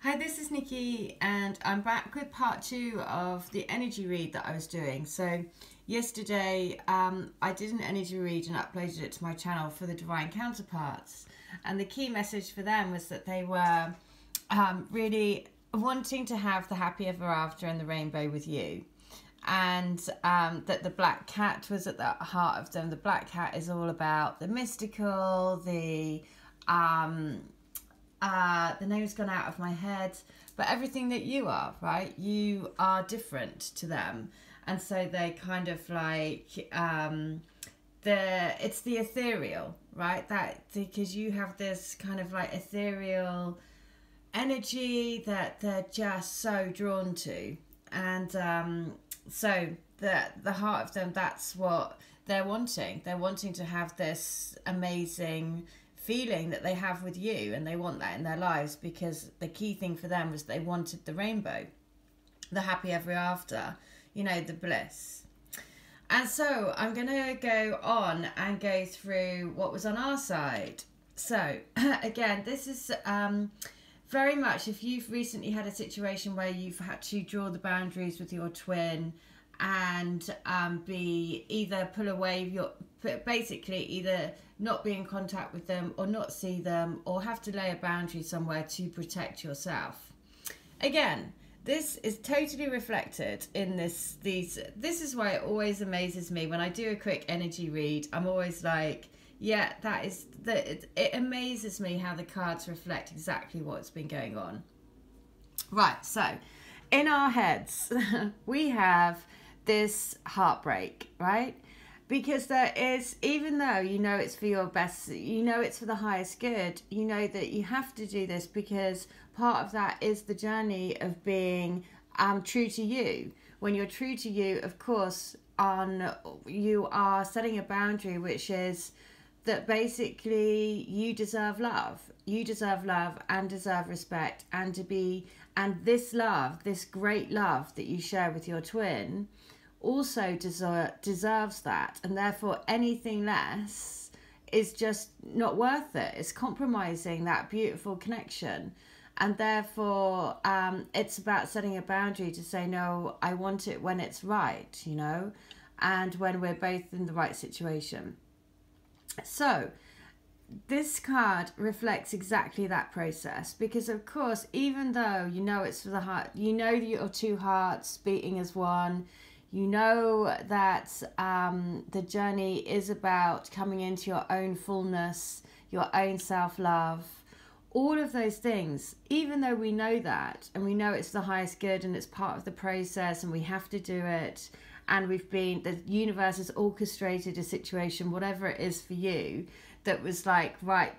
Hi, this is Nikki, and I'm back with part 2 of the energy read that I was doing. So yesterday I did an energy read and uploaded it to my channel for the divine counterparts, and the key message for them was that they were really wanting to have the happy ever after and the rainbow with you, and that the black cat was at the heart of them. The black cat is all about the mystical, the name's gone out of my head, but everything that you are, right? You are different to them, and so they kind of like it's the ethereal, right? That because you have this kind of like ethereal energy that they're just so drawn to, and so the heart of them, that's what they're wanting. They're wanting to have this amazing feeling that they have with you, and they want that in their lives because the key thing for them was they wanted the rainbow, the happy ever after, you know, the bliss. And so I'm going to go on and go through what was on our side. So again, this is very much if you've recently had a situation where you've had to draw the boundaries with your twin and be either pull away basically either not be in contact with them or not see them, or have to lay a boundary somewhere to protect yourself. Again, this is totally reflected in this is why it always amazes me when I do a quick energy read. I'm always like, yeah, it amazes me how the cards reflect exactly what's been going on. Right, so in our heads we have this heartbreak, right? Because there is, even though you know it's for your best, you know it's for the highest good, you know that you have to do this because part of that is the journey of being true to you. When you're true to you, of course, you are setting a boundary, which is that basically you deserve love. You deserve love and deserve respect, and this love, this great love that you share with your twin, also deserves that, and therefore anything less is just not worth it. It's compromising that beautiful connection, and therefore it's about setting a boundary to say, no, I want it when it's right, you know, and when we're both in the right situation. So this card reflects exactly that process, because of course, even though you know it's for the heart, you know your two hearts beating as one, you know that the journey is about coming into your own fullness, your own self-love, all of those things. Even though we know that, and we know it's the highest good and it's part of the process and we have to do it, and the universe has orchestrated a situation, whatever it is for you, that was like, right,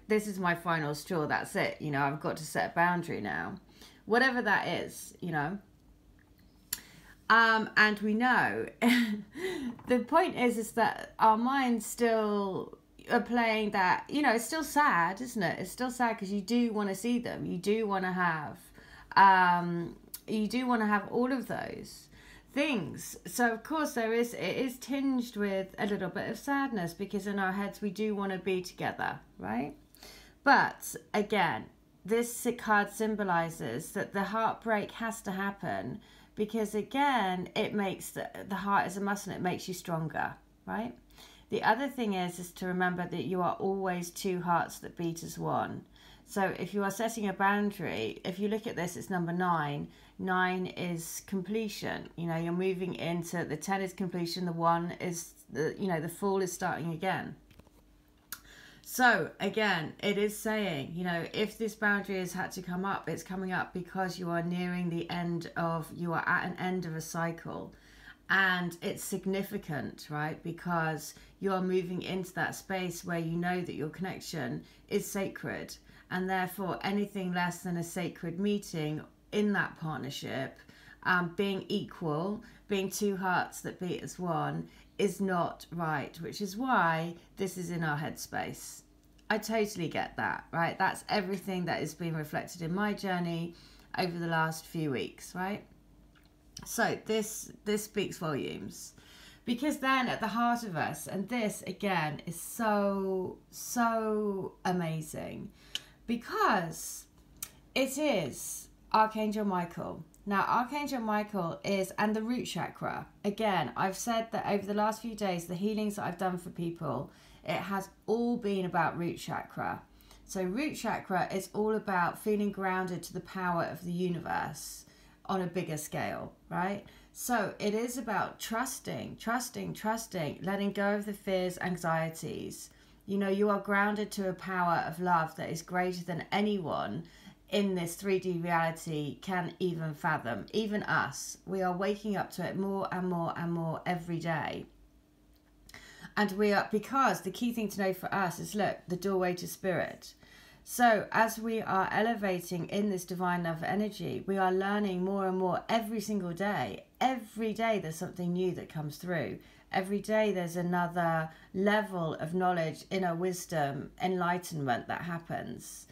this is my final straw, that's it, you know, I've got to set a boundary now. Whatever that is, you know. And we know the point is that our minds still are playing that, you know, it's still sad, isn't it? It's still sad because you do want to see them. You do want to have all of those things. So of course it is tinged with a little bit of sadness, because in our heads we do want to be together, right? But again, this card symbolizes that the heartbreak has to happen, because again, it makes the heart is a muscle, it makes you stronger, right? The other thing is to remember that you are always two hearts that beat as one. So if you are setting a boundary, if you look at this, it's number 9. 9 is completion. You know, you're moving into the 10 is completion. The 1 is the Fool is starting again. So again, it is saying, you know, if this boundary has had to come up, it's coming up because you are nearing the end you are at an end of a cycle. And it's significant, right? Because you're moving into that space where you know that your connection is sacred. And therefore anything less than a sacred meeting in that partnership, being equal, being two hearts that beat as one, is not right, which is why this is in our headspace. I totally get that, right? That's everything that is being reflected in my journey over the last few weeks, right? So this speaks volumes, because then at the heart of us, and this again is so amazing, because It is Archangel Michael. Now, Archangel Michael is, and the root chakra. Again, I've said that over the last few days, the healings that I've done for people, it has all been about root chakra. So root chakra is all about feeling grounded to the power of the universe on a bigger scale, right? So it is about trusting, letting go of the fears, anxieties. You know, you are grounded to a power of love that is greater than anyone in this 3D reality can even fathom. Even us, we are waking up to it more and more and more every day. And we are, because the key thing to know for us is, look, the doorway to spirit. So as we are elevating in this divine love energy, we are learning more and more every single day. Every day there's something new that comes through. Every day there's another level of knowledge, inner wisdom, enlightenment that happens.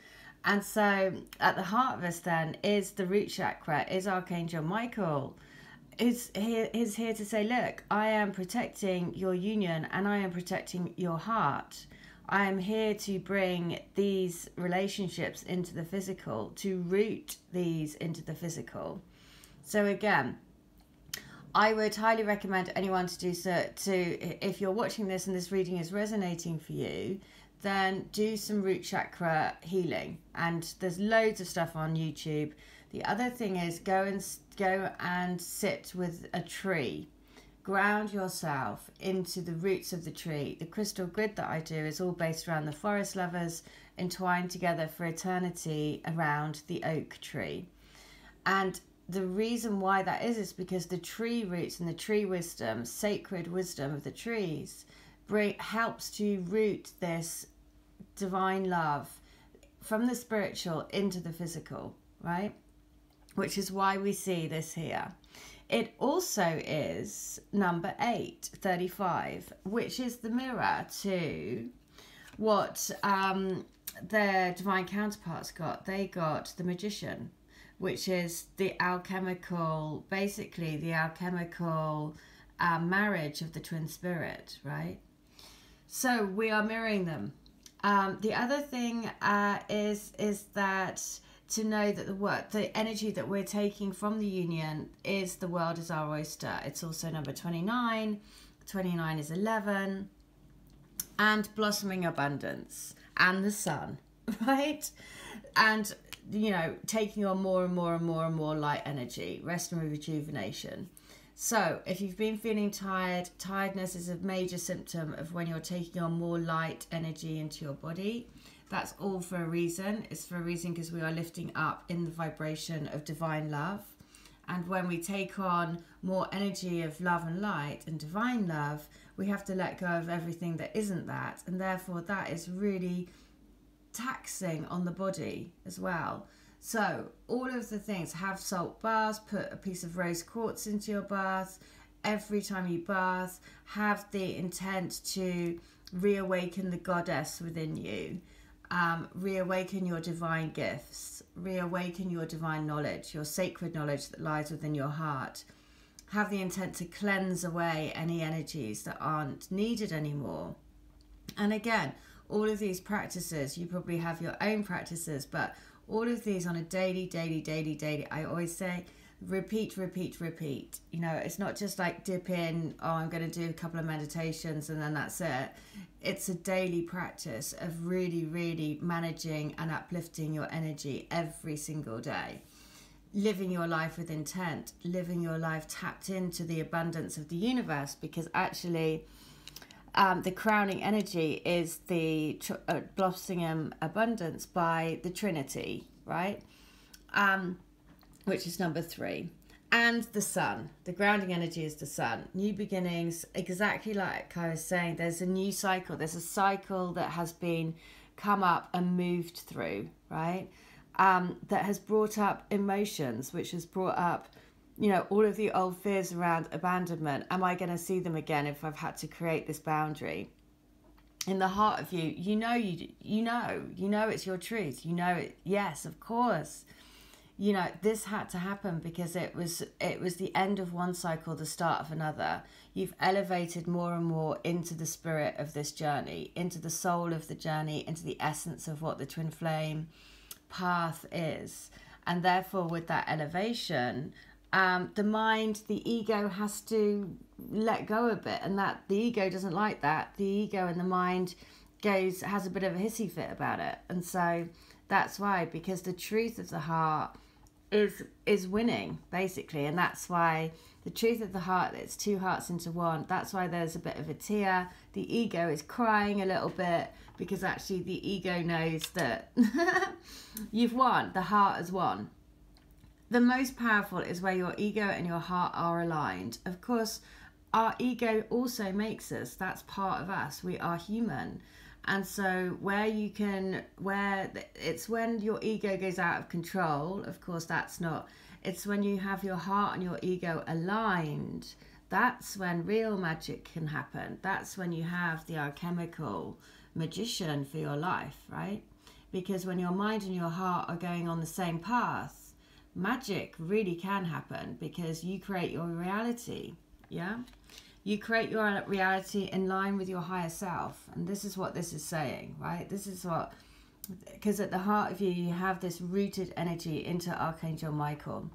And so at the heart of us then is the root chakra, is Archangel Michael. Is here to say, look, I am protecting your union and I am protecting your heart. I am here to bring these relationships into the physical, to root these into the physical. So again, I would highly recommend anyone to do so. If you're watching this and this reading is resonating for you, then do some root chakra healing. And there's loads of stuff on YouTube. The other thing is go and sit with a tree. Ground yourself into the roots of the tree. The crystal grid that I do is all based around the forest lovers entwined together for eternity around the oak tree. And the reason why that is because the tree roots and the tree wisdom, sacred wisdom of the trees, helps to root this divine love from the spiritual into the physical, right? Which is why we see this here. It also is number 8, 35, which is the mirror to what their divine counterparts got. They got the magician, which is the alchemical, basically the alchemical marriage of the twin spirit, right? So we are mirroring them. The other thing is that to know that the energy that we're taking from the union is the world is our oyster. It's also number 29. 29 is 11. And blossoming abundance. And the sun, right? And, you know, taking on more and more and more and more light energy. Rest and rejuvenation. So if you've been feeling tired, tiredness is a major symptom of when you're taking on more light energy into your body. That's all for a reason. It's for a reason because we are lifting up in the vibration of divine love. And when we take on more energy of love and light and divine love, we have to let go of everything that isn't that. And therefore that is really taxing on the body as well. So all of the things, have salt baths, put a piece of rose quartz into your bath. Every time you bath, have the intent to reawaken the goddess within you. Reawaken your divine gifts, reawaken your divine knowledge, your sacred knowledge that lies within your heart. Have the intent to cleanse away any energies that aren't needed anymore. And again, all of these practices, you probably have your own practices, but all of these on a daily, I always say, repeat. You know, it's not just like dip in, oh, I'm going to do a couple of meditations and then that's it. It's a daily practice of really, really managing and uplifting your energy every single day. Living your life with intent, living your life tapped into the abundance of the universe, because actually the crowning energy is the blossoming abundance by the Trinity, right? Which is number 3. And the sun. The grounding energy is the sun. New beginnings, exactly like I was saying, there's a new cycle. There's a cycle that has been come up and moved through, right? That has brought up emotions, which has brought up, you know, all of the old fears around abandonment. Am I going to see them again if I've had to create this boundary? In the heart of you, you know it's your truth. You know it. Yes, of course. You know, this had to happen because it was the end of one cycle, the start of another. You've elevated more and more into the spirit of this journey, into the soul of the journey, into the essence of what the twin flame path is. And therefore, with that elevation, the mind, the ego has to let go a bit, and that the ego doesn't like that. The ego and the mind has a bit of a hissy fit about it. And so that's why, because the truth of the heart is winning, basically. And that's why the truth of the heart, it's two hearts into one. That's why there's a bit of a tear. The ego is crying a little bit, because actually the ego knows that you've won. The heart has won. The most powerful is where your ego and your heart are aligned. Of course, our ego also makes us. That's part of us. We are human. And so it's when your ego goes out of control, of course that's not, it's when you have your heart and your ego aligned, that's when real magic can happen. That's when you have the alchemical magician for your life, right? Because when your mind and your heart are going on the same path, magic really can happen, because you create your reality, yeah? You create your reality in line with your higher self. And this is what this is saying, right? This is what, because at the heart of you, you have this rooted energy into Archangel Michael,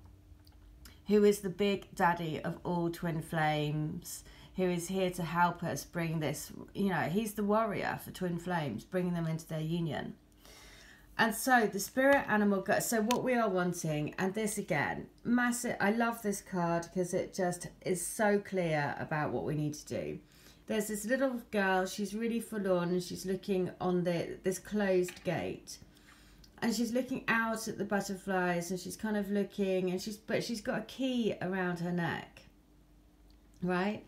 who is the big daddy of all twin flames, who is here to help us bring this, he's the warrior for twin flames, bringing them into their union. And so the spirit animal, so what we are wanting, and this again, massive, I love this card because it just is so clear about what we need to do. There's this little girl, she's really forlorn, and she's looking on this closed gate. And she's looking out at the butterflies, and she's kind of looking, and she's got a key around her neck, right?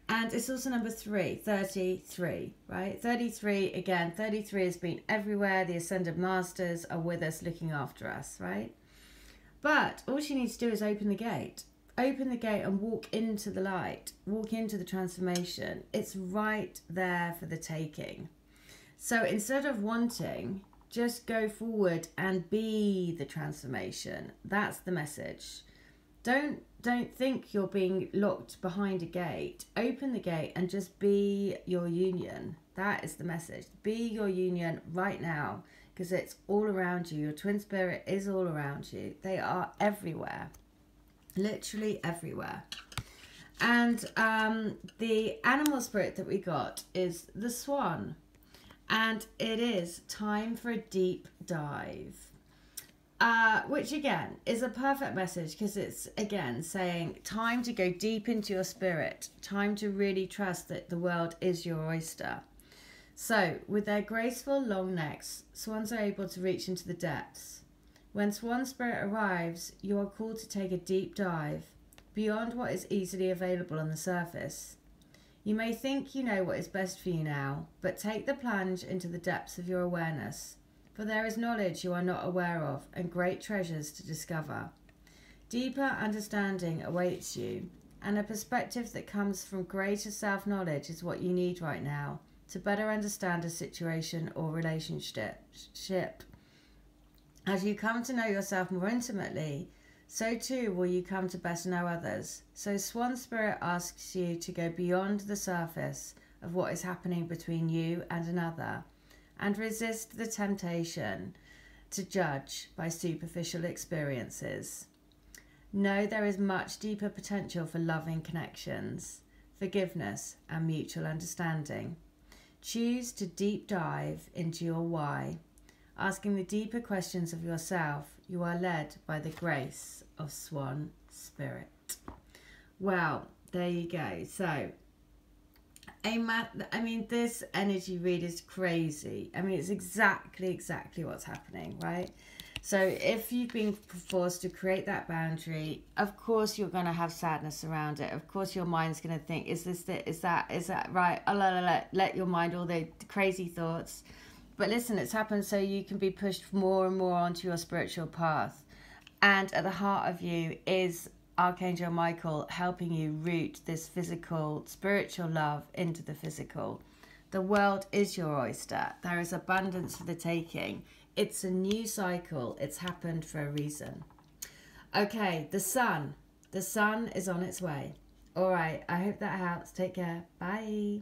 And it's also number 33, right? 33, again, 33 has been everywhere. The Ascended Masters are with us, looking after us, right? But all she needs to do is open the gate. Open the gate and walk into the light. Walk into the transformation. It's right there for the taking. So instead of wanting, just go forward and be the transformation. That's the message. Don't think you're being locked behind a gate. Open the gate and just be your union. That is the message. Be your union right now, because it's all around you. Your twin spirit is all around you. They are everywhere, literally everywhere. And the animal spirit that we got is the swan, and it is time for a deep dive. Which again is a perfect message, because it's again saying time to go deep into your spirit, time to really trust that the world is your oyster. So with their graceful long necks, swans are able to reach into the depths. When swan spirit arrives, you are called to take a deep dive beyond what is easily available on the surface. You may think you know what is best for you now, but take the plunge into the depths of your awareness. For there is knowledge you are not aware of, and great treasures to discover. Deeper understanding awaits you, and a perspective that comes from greater self-knowledge is what you need right now to better understand a situation or relationship. As you come to know yourself more intimately, so too will you come to better know others. So Swan Spirit asks you to go beyond the surface of what is happening between you and another, and resist the temptation to judge by superficial experiences. Know there is much deeper potential for loving connections, forgiveness, and mutual understanding. Choose to deep dive into your why, asking the deeper questions of yourself. You are led by the grace of Swan Spirit. Well, there you go. So, this energy read is crazy. It's exactly what's happening, right? So if you've been forced to create that boundary, of course you're going to have sadness around it. Of course your mind's going to think, is that right? Let your mind, all the crazy thoughts. But listen, it's happened so you can be pushed more and more onto your spiritual path. And at the heart of you is Archangel Michael helping you root this physical, spiritual love into the physical. The world is your oyster. There is abundance for the taking. It's a new cycle. It's happened for a reason. Okay, the sun. The sun is on its way. All right, I hope that helps. Take care. Bye.